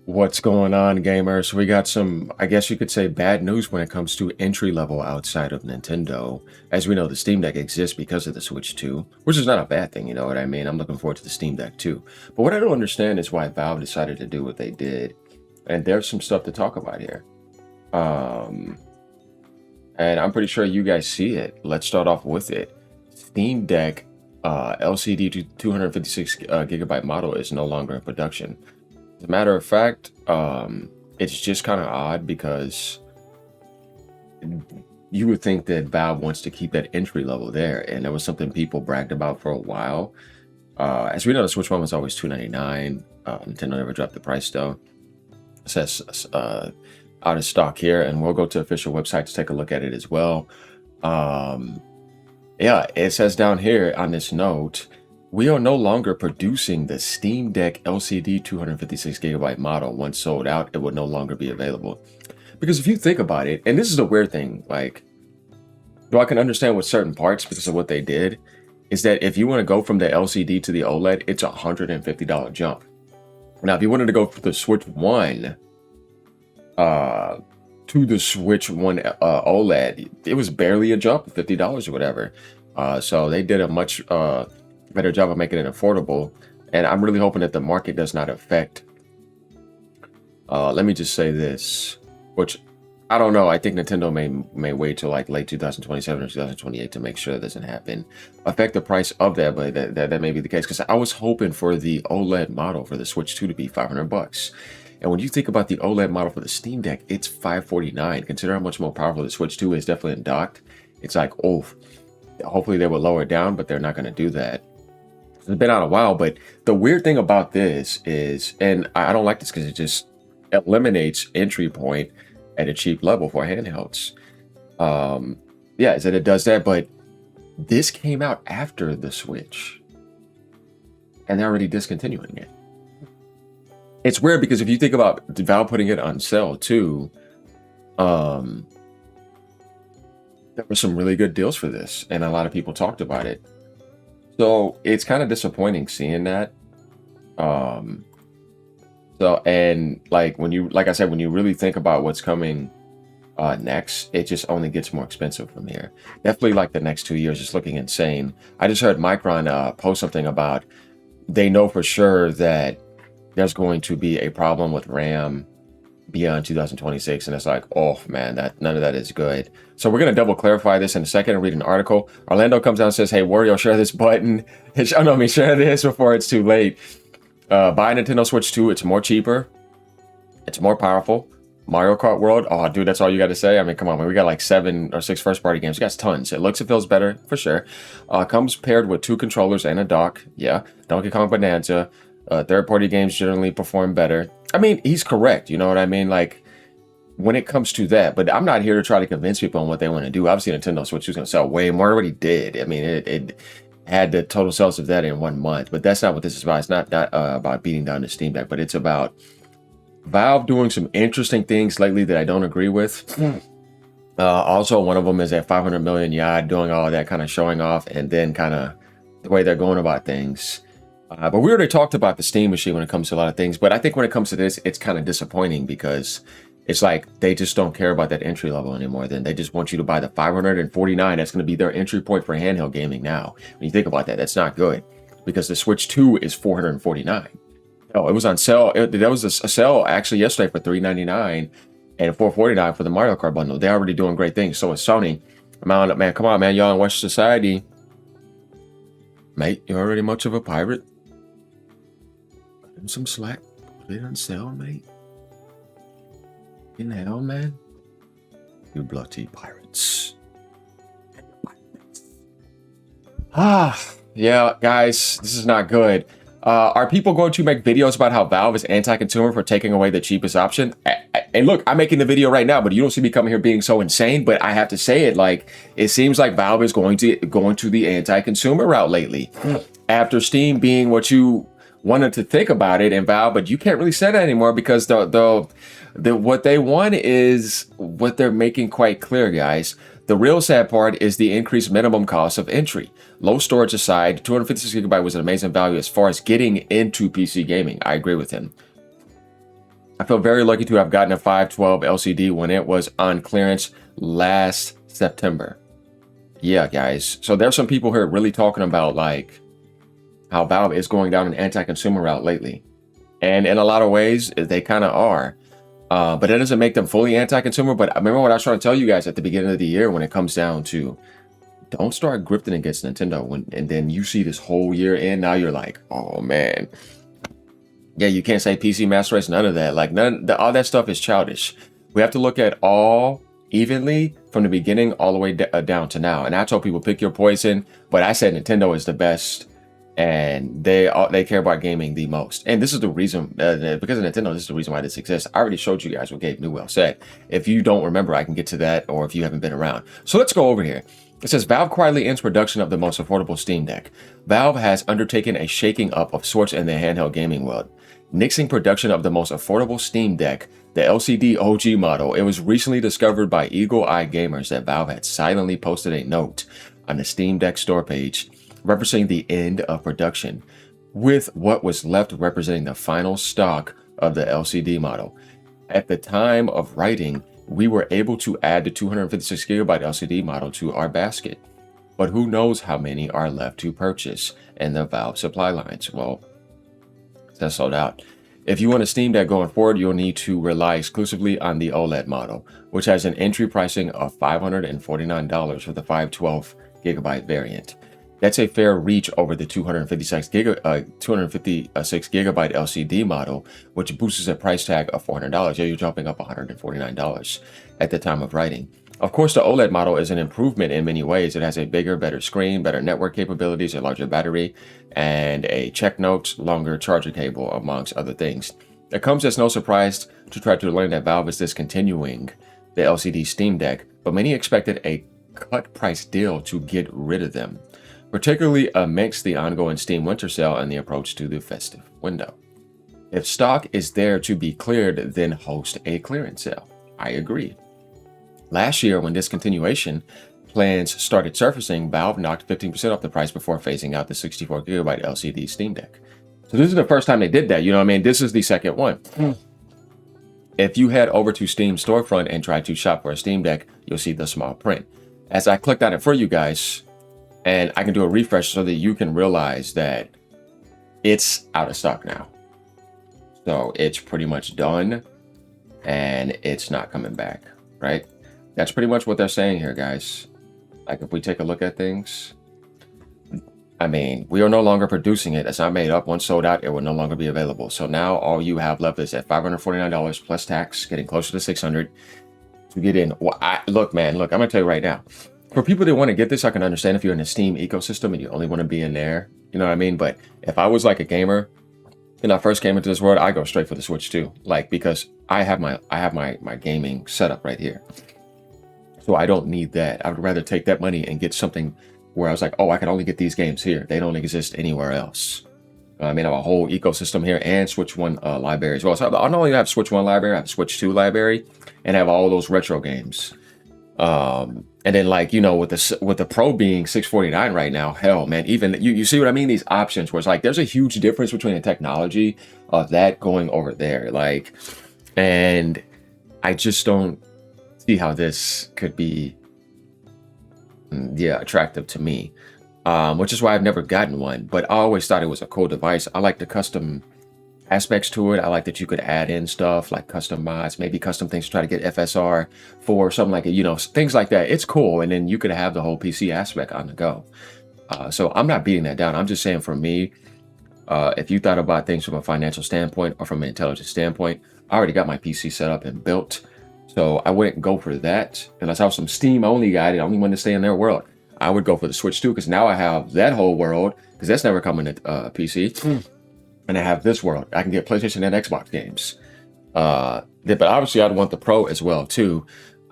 What's going on, gamers? We got some, I guess you could say, bad news when it comes to entry level outside of Nintendo. As we know, the Steam Deck exists because of the Switch 2, which is not a bad thing, you know what I mean? I'm looking forward to the Steam Deck too. But what I don't understand is why Valve decided to do what they did. And there's some stuff to talk about here. Um, and I'm pretty sure you guys see it. Let's start off with it. Steam Deck LCD to 256 gigabyte model is no longer in production. As a matter of fact, it's just kind of odd because you would think that Valve wants to keep that entry level there, and that was something people bragged about for a while. As we know, the Switch One was always $299. Nintendo never dropped the price though. It says out of stock here, and we'll go to official website to take a look at it as well. Yeah, it says down here on this note, we are no longer producing the Steam Deck LCD 256 gigabyte model. Once sold out, it would no longer be available. Because if you think about it, and this is a weird thing, like, though I can understand with certain parts because of what they did, is that if you want to go from the LCD to the OLED, it's a $150 jump. Now, if you wanted to go from the Switch 1 to the Switch 1 OLED, it was barely a jump, $50 or whatever. So they did a much better job of making it affordable, and I'm really hoping that the market does not affect. Let me just say this, which I don't know. I think Nintendo may wait till like late 2027 or 2028 to make sure that doesn't happen. Affect the price of that, but that may be the case because I was hoping for the OLED model for the Switch 2 to be $500. And when you think about the OLED model for the Steam Deck, it's $549. Consider how much more powerful the Switch 2 is, definitely in docked. It's like, oh, hopefully they will lower it down, but they're not going to do that. It's been out a while, but the weird thing about this is, and I don't like this because it just eliminates entry point at a cheap level for handhelds. Yeah, is that it does that, but this came out after the Switch, and they're already discontinuing it. It's weird because if you think about Valve putting it on sale too, there were some really good deals for this, and a lot of people talked about it. So it's kind of disappointing seeing that. So, and like like I said, when you really think about what's coming next, it just only gets more expensive from here. Definitely like the next 2 years is looking insane. I just heard Micron post something about they know for sure that there's going to be a problem with RAM beyond 2026, and it's like, oh man, that none of that is good. So we're gonna double clarify this in a second and read an article. Orlando comes down and says, hey Wario, share this button. Share this before it's too late. Buy a Nintendo Switch 2. It's more cheaper, it's more powerful. Mario Kart World, oh dude, that's all you got to say? I mean, come on, man. We got like 7 or 6 first party games. We got tons. It looks and feels better for sure. Comes paired with 2 controllers and a dock. Yeah, Donkey Kong Bonanza. Third party games generally perform better. I mean, he's correct, you know what I mean? Like, when it comes to that, but I'm not here to try to convince people on what they want to do. Obviously, Nintendo Switch is going to sell way more. It already did. I mean, it had the total sales of that in 1 month, but that's not what this is about. It's not about beating down the Steam Deck, but it's about Valve doing some interesting things lately that I don't agree with. Also, one of them is at 500 million yard, doing all that kind of showing off, and then kind of the way they're going about things. But we already talked about the Steam machine when it comes to a lot of things, but I think when it comes to this, it's kind of disappointing because it's like they just don't care about that entry level anymore. Then they just want you to buy the 549. That's going to be their entry point for handheld gaming now. When you think about that, that's not good because the Switch 2 is 449. Oh, it was on sale. There was a sale actually yesterday for $399 and $449 for the Mario Kart bundle. They're already doing great things. So is Sony. Man, come on, man. Y'all in Western society. Mate, you're already much of a pirate. Some slack. Put it on sale, mate. In hell, man. You bloody pirates. Yeah, guys, this is not good. Are people going to make videos about how Valve is anti-consumer for taking away the cheapest option? And look, I'm making the video right now, but you don't see me coming here being so insane. But I have to say it, like, it seems like Valve is going to the anti-consumer route lately. After Steam being what you wanted to think about it and Valve, but you can't really say that anymore because the what they want is what they're making quite clear, guys. The real sad part is the increased minimum cost of entry. Low storage aside, 256 gigabyte was an amazing value as far as getting into PC gaming. I agree with him. I feel very lucky to have gotten a 512 LCD when it was on clearance last September. Yeah, guys. So there's some people here really talking about like how Valve is going down an anti-consumer route lately. And in a lot of ways, they kind of are. But it doesn't make them fully anti-consumer. But I remember what I was trying to tell you guys at the beginning of the year when it comes down to don't start grifting against Nintendo and then you see this whole year in, now you're like, oh man. Yeah, you can't say PC Master Race, none of that. Like all that stuff is childish. We have to look at all evenly from the beginning all the way down to now. And I told people pick your poison, but I said Nintendo is the best and they care about gaming the most. And this is the reason, because of Nintendo, this is the reason why this exists. I already showed you guys what Gabe Newell said. If you don't remember, I can get to that, or if you haven't been around. So let's go over here. It says, Valve quietly ends production of the most affordable Steam Deck. Valve has undertaken a shaking up of sorts in the handheld gaming world, nixing production of the most affordable Steam Deck, the LCD OG model. It was recently discovered by Eagle Eye Gamers that Valve had silently posted a note on the Steam Deck store page referencing the end of production, with what was left representing the final stock of the LCD model. At the time of writing, we were able to add the 256GB LCD model to our basket, but who knows how many are left to purchase in the Valve supply lines. Well, that's sold out. If you want a Steam Deck going forward, you'll need to rely exclusively on the OLED model, which has an entry pricing of $549 for the 512GB variant. That's a fair reach over the 256GB LCD model, which boosts a price tag of $400. Yeah, you're jumping up $149 at the time of writing. Of course, the OLED model is an improvement in many ways. It has a bigger, better screen, better network capabilities, a larger battery, and a check notes, longer charger cable, amongst other things. It comes as no surprise to try to learn that Valve is discontinuing the LCD Steam Deck, but many expected a cut price deal to get rid of them, particularly amidst the ongoing Steam winter sale and the approach to the festive window. If stock is there to be cleared, then host a clearance sale. I agree. Last year, when discontinuation plans started surfacing, Valve knocked 15% off the price before phasing out the 64GB LCD Steam Deck. So this is the first time they did that, you know what I mean? This is the second one. If you head over to Steam storefront and try to shop for a Steam Deck, you'll see the small print. As I clicked on it for you guys, and I can do a refresh so that you can realize that it's out of stock now. So it's pretty much done and it's not coming back, right? That's pretty much what they're saying here, guys. Like if we take a look at things, I mean, we are no longer producing it. It's not made up. Once sold out, it will no longer be available. So now all you have left is at $549 plus tax, getting closer to $600 to get in. Well, look, man, look, I'm gonna tell you right now. For people that want to get this, I can understand if you're in the Steam ecosystem and you only want to be in there, you know what I mean? But if I was like a gamer and I first came into this world, I go straight for the Switch too. Like, because I have my gaming setup right here. So I don't need that. I would rather take that money and get something where I was like, oh, I can only get these games here. They don't exist anywhere else. I mean, I have a whole ecosystem here and Switch 1 library as well. So I not only have Switch 1 library, I have Switch 2 library and I have all those retro games. And then, like, you know, with the Pro being $649 right now, hell, man, even you see what I mean? These options where it's like there's a huge difference between the technology of that going over there. Like, and I just don't see how this could be, attractive to me. Which is why I've never gotten one, but I always thought it was a cool device. I like the custom aspects to it. I like that you could add in stuff like custom mods, maybe custom things to try to get FSR for something like it, you know, things like that. It's cool. And then you could have the whole PC aspect on the go. So I'm not beating that down. I'm just saying, for me, if you thought about things from a financial standpoint or from an intelligence standpoint, I already got my PC set up and built. So I wouldn't go for that unless I was some Steam only guy that only wanted to stay in their world. I would go for the Switch 2 because now I have that whole world, because that's never coming to PC. And I have this world. I can get PlayStation and Xbox games. But obviously I'd want the Pro as well too.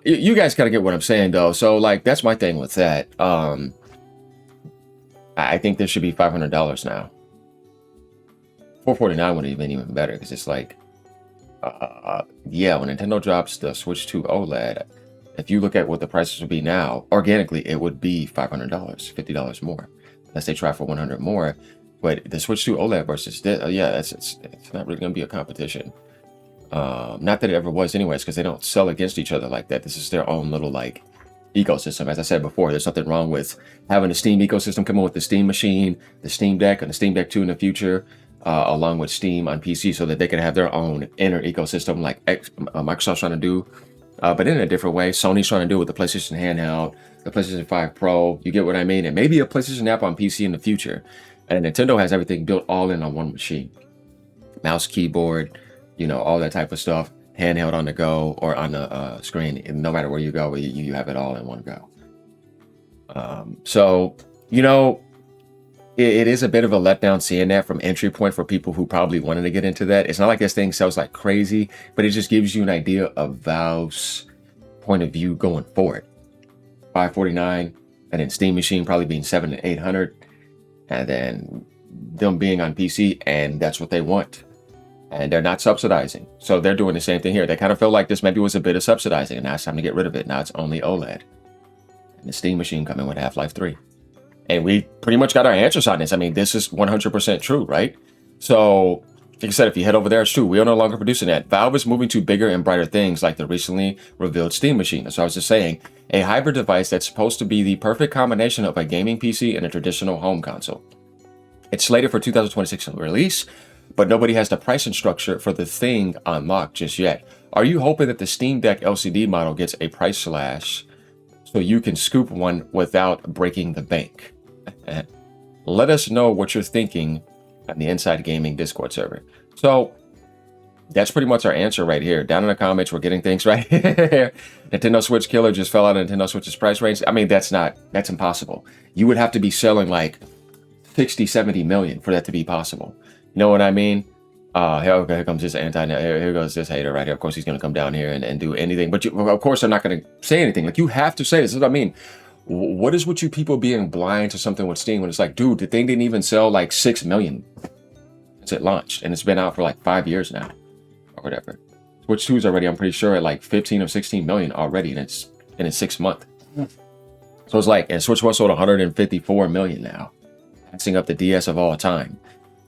You guys gotta get what I'm saying though. So like, that's my thing with that. I think this should be $500 now. $449 would have been even better, because it's like, when Nintendo drops the Switch 2 OLED, if you look at what the prices would be now, organically it would be $500, $50 more, unless they try for 100 more. But the Switch 2 OLED versus this, it's not really going to be a competition. Not that it ever was anyways, because they don't sell against each other like that. This is their own little like ecosystem. As I said before, there's nothing wrong with having a Steam ecosystem come in with the Steam machine, the Steam Deck, and the Steam Deck 2 in the future, along with Steam on PC, so that they can have their own inner ecosystem like Microsoft's trying to do, but in a different way. Sony's trying to do with the PlayStation Handheld, the PlayStation 5 Pro. You get what I mean? And maybe a PlayStation app on PC in the future. And Nintendo has everything built all in on one machine. Mouse, keyboard, you know, all that type of stuff. Handheld on the go or on the screen. And no matter where you go, you have it all in one go. So, you know, it is a bit of a letdown seeing that from entry point for people who probably wanted to get into that. It's not like this thing sells like crazy, but it just gives you an idea of Valve's point of view going forward. $549, and then Steam Machine probably being $700 to $800, and then them being on PC, and that's what they want. And they're not subsidizing. So they're doing the same thing here. They kind of felt like this maybe was a bit of subsidizing, and now it's time to get rid of it. Now it's only OLED. And the Steam Machine coming with Half-Life 3. And we pretty much got our answers on this. I mean, this is 100% true, right? So, like I said, if you head over there, it's true. We are no longer producing that. Valve is moving to bigger and brighter things like the recently revealed Steam Machine. So I was just saying, a hybrid device that's supposed to be the perfect combination of a gaming PC and a traditional home console. It's slated for 2026 release, but nobody has the pricing structure for the thing unlocked just yet. Are you hoping that the Steam Deck LCD model gets a price slash so you can scoop one without breaking the bank? Let us know what you're thinking on the Inside Gaming Discord server. So that's pretty much our answer right here. Down in the comments, we're getting things right here. Nintendo Switch killer just fell out of Nintendo Switch's price range. I mean, that's impossible. You would have to be selling like 60, 70 million for that to be possible. You know what I mean? Here comes this here goes this hater right here. Of course, he's going to come down here and do anything. But of course, they're not going to say anything. Like, you have to say this. This is what I mean. What is with you people being blind to something with Steam when it's like, dude, the thing didn't even sell like 6 million since it launched, and it's been out for like 5 years now or whatever. Switch 2 is already, I'm pretty sure, at like 15 or 16 million already, and it's in its 6th month. So it's like, and Switch 1 sold 154 million now, passing up the DS of all time.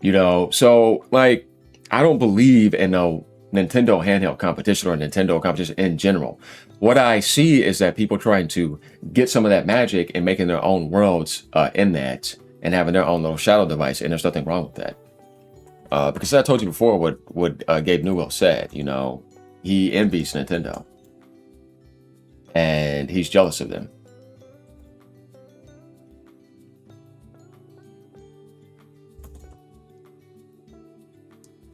You know, so like, I don't believe in no Nintendo handheld competition or Nintendo competition in general. What I see is that people trying to get some of that magic and making their own worlds in that and having their own little shadow device, and there's nothing wrong with that. Because I told you before what Gabe Newell said, you know, he envies Nintendo and he's jealous of them.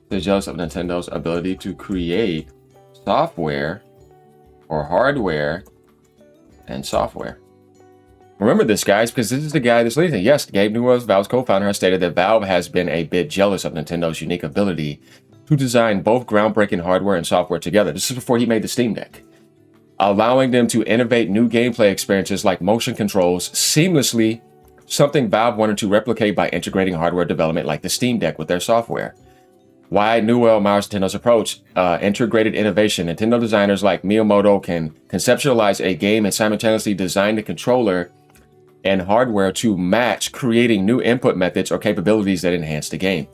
They're jealous of Nintendo's ability to create software or hardware and software. Remember this, guys, because this is the guy that's leading it. Yes, Gabe Newell, Valve's co-founder, has stated that Valve has been a bit jealous of Nintendo's unique ability to design both groundbreaking hardware and software together. This is before he made the Steam Deck, allowing them to innovate new gameplay experiences like motion controls seamlessly, something Valve wanted to replicate by integrating hardware development like the Steam Deck with their software. Why Newell admires Nintendo's approach, integrated innovation. Nintendo designers like Miyamoto can conceptualize a game and simultaneously design the controller and hardware to match, creating new input methods or capabilities that enhance the game.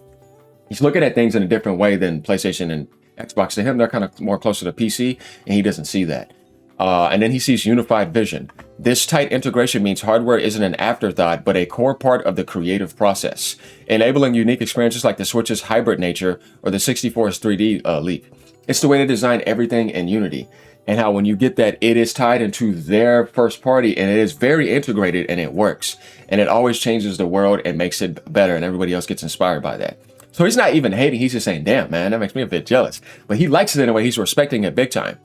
He's looking at things in a different way than PlayStation and Xbox. To him, they're kind of more closer to PC, and he doesn't see that. And then he sees unified vision. This tight integration means hardware isn't an afterthought, but a core part of the creative process, enabling unique experiences like the Switch's hybrid nature or the 64's 3D leap. It's the way they design everything in Unity, and how when you get that, it is tied into their first party, and it is very integrated, and it works. And it always changes the world and makes it better, and everybody else gets inspired by that. So he's not even hating, he's just saying, damn, man, that makes me a bit jealous. But he likes it in a way, he's respecting it big time.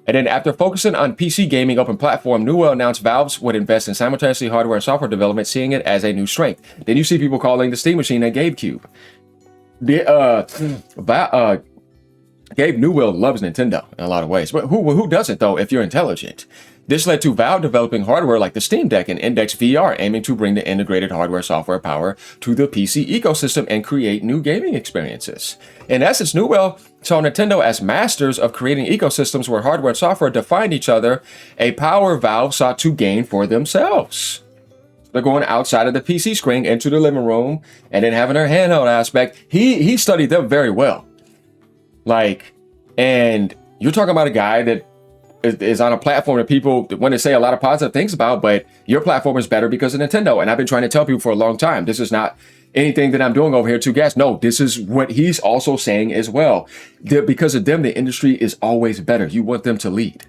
And then after focusing on PC gaming open platform, Newell announced Valve would invest in simultaneously hardware and software development, seeing it as a new strength. Then you see people calling the Steam Machine a GabeCube. Gabe Newell loves Nintendo in a lot of ways, but who doesn't, though, if you're intelligent? This led to Valve developing hardware like the Steam Deck and Index VR, aiming to bring the integrated hardware software power to the PC ecosystem and create new gaming experiences. In essence, Newell saw Nintendo as masters of creating ecosystems where hardware and software defined each other, a power Valve sought to gain for themselves. They're going outside of the PC screen into the living room and then having their handheld aspect. He studied them very well. Like, And you're talking about a guy that is on a platform that people want to say a lot of positive things about, but your platform is better because of Nintendo. And I've been trying to tell people for a long time, this is not anything that I'm doing over here to gas. No, this is what he's also saying as well. Because of them, the industry is always better. You want them to lead.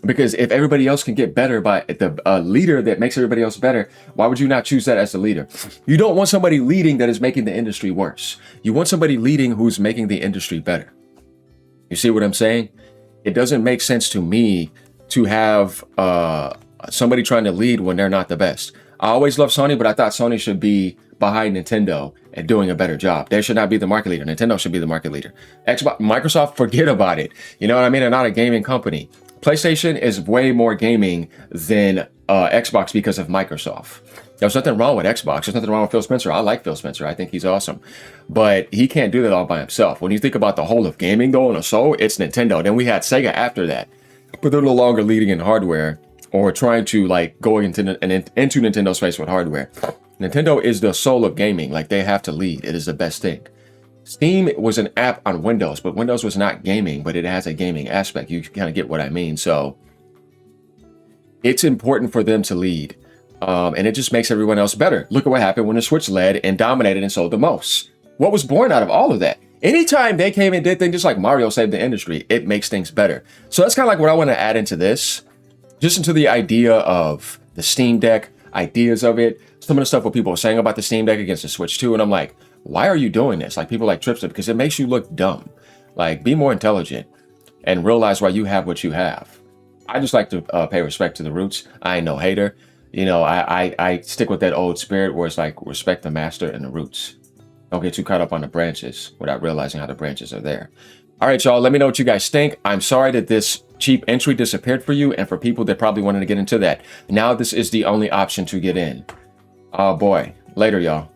Because if everybody else can get better by the leader that makes everybody else better, why would you not choose that as the leader? You don't want somebody leading that is making the industry worse. You want somebody leading who's making the industry better. You see what I'm saying? It doesn't make sense to me to have somebody trying to lead when they're not the best. I always loved Sony, but I thought Sony should be behind Nintendo and doing a better job. They should not be the market leader. Nintendo should be the market leader. Xbox, Microsoft, forget about it. You know what I mean? They're not a gaming company. PlayStation is way more gaming than Xbox because of Microsoft. There's nothing wrong with Xbox. There's nothing wrong with Phil Spencer. I like Phil Spencer. I think he's awesome. But he can't do that all by himself. When you think about the whole of gaming, though, in a soul, it's Nintendo. Then we had Sega after that. But they're no longer leading in hardware or trying to like go into Nintendo's space with hardware. Nintendo is the soul of gaming. Like, they have to lead. It is the best thing. Steam was an app on Windows, but Windows was not gaming, but it has a gaming aspect. You kind of get what I mean. So it's important for them to lead. And it just makes everyone else better. Look at what happened when the Switch led and dominated and sold the most. What was born out of all of that? Anytime they came and did things just like Mario saved the industry, it makes things better. So that's kind of like what I want to add into this. Just into the idea of the Steam Deck, ideas of it, some of the stuff what people are saying about the Steam Deck against the Switch 2. And I'm like, why are you doing this? Like, people like Tripster, because it makes you look dumb. Like, be more intelligent and realize why you have what you have. I just like to pay respect to the roots. I ain't no hater. You know, I stick with that old spirit where it's like, respect the master and the roots. Don't get too caught up on the branches without realizing how the branches are there. All right, y'all, let me know what you guys think. I'm sorry that this cheap entry disappeared for you and for people that probably wanted to get into that. Now this is the only option to get in. Oh boy, later, y'all.